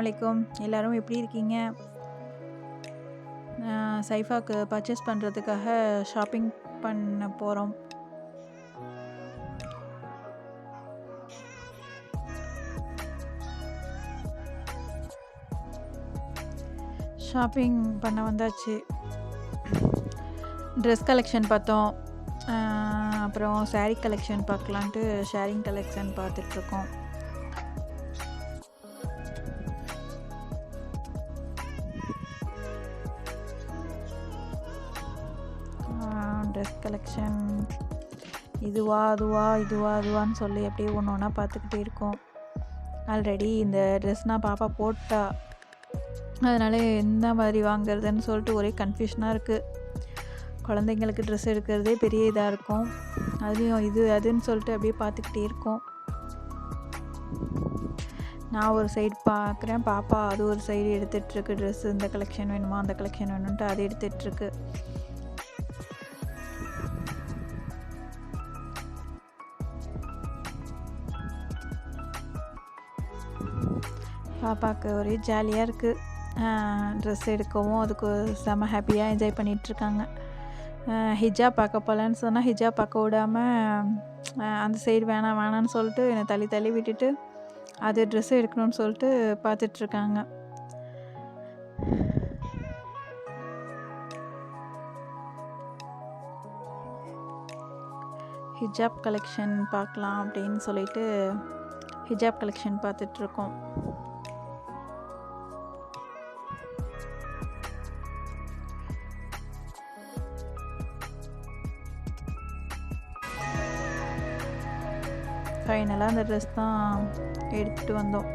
அஸ்ஸலாமு அலைக்கும். எல்லாரும் எப்படி இருக்கீங்க? சைஃபாக்கு பர்ச்சேஸ் பண்ணுறதுக்காக ஷாப்பிங் பண்ண போகிறோம். ஷாப்பிங் பண்ண வந்தாச்சு. ட்ரெஸ் கலெக்ஷன் பார்த்தோம். அப்புறம் சாரீ கலெக்ஷன் பார்க்கலான்ட்டு ஷேரிங் கலெக்ஷன் பார்த்துட்ருக்கோம். ட்ரெஸ் கலெக்ஷன் இதுவான்னு சொல்லி அப்படியே ஒன்று ஒன்றா பார்த்துக்கிட்டே இருக்கோம். ஆல்ரெடி இந்த ட்ரெஸ்னால் பாப்பா போட்டா, அதனால் எந்த மாதிரி வாங்குறதுன்னு சொல்லிட்டு ஒரே கன்ஃபியூஷனாக இருக்குது. குழந்தைங்களுக்கு ட்ரெஸ் எடுக்கிறதே பெரிய இதாக இருக்கும். அதுலேயும் இது அதுன்னு சொல்லிட்டு அப்படியே பார்த்துக்கிட்டே இருக்கோம். நான் ஒரு சைடு பார்க்குறேன், பாப்பா அது ஒரு சைடு எடுத்துகிட்ருக்கு. ட்ரெஸ் இந்த கலெக்ஷன் வேணுமா அந்த கலெக்ஷன் வேணும்ன்ட்டு அது எடுத்துகிட்ருக்கு. பாப்பாவுக்கு ஒரே ஜாலியாக இருக்குது. ட்ரெஸ் எடுக்கவும் அதுக்கு செம ஹாப்பியாக என்ஜாய் பண்ணிகிட்ருக்காங்க. ஹிஜாப் பார்க்க போகலான்னு சொன்னால் ஹிஜாப் பார்க்க விடாமல் அந்த சைடு வேணான்னு சொல்லிட்டு என்னை தள்ளி விட்டுட்டு அது ட்ரெஸ் எடுக்கணும்னு சொல்லிட்டு பார்த்துட்ருக்காங்க. ஹிஜாப் கலெக்ஷன் பார்க்கலாம் அப்படின்னு சொல்லிட்டு ஹிஜாப் கலெக்ஷன் பார்த்துட்ருக்கோம். ஃபைனலாக அந்த ட்ரெஸ் தான் எடுத்துகிட்டு வந்தோம்.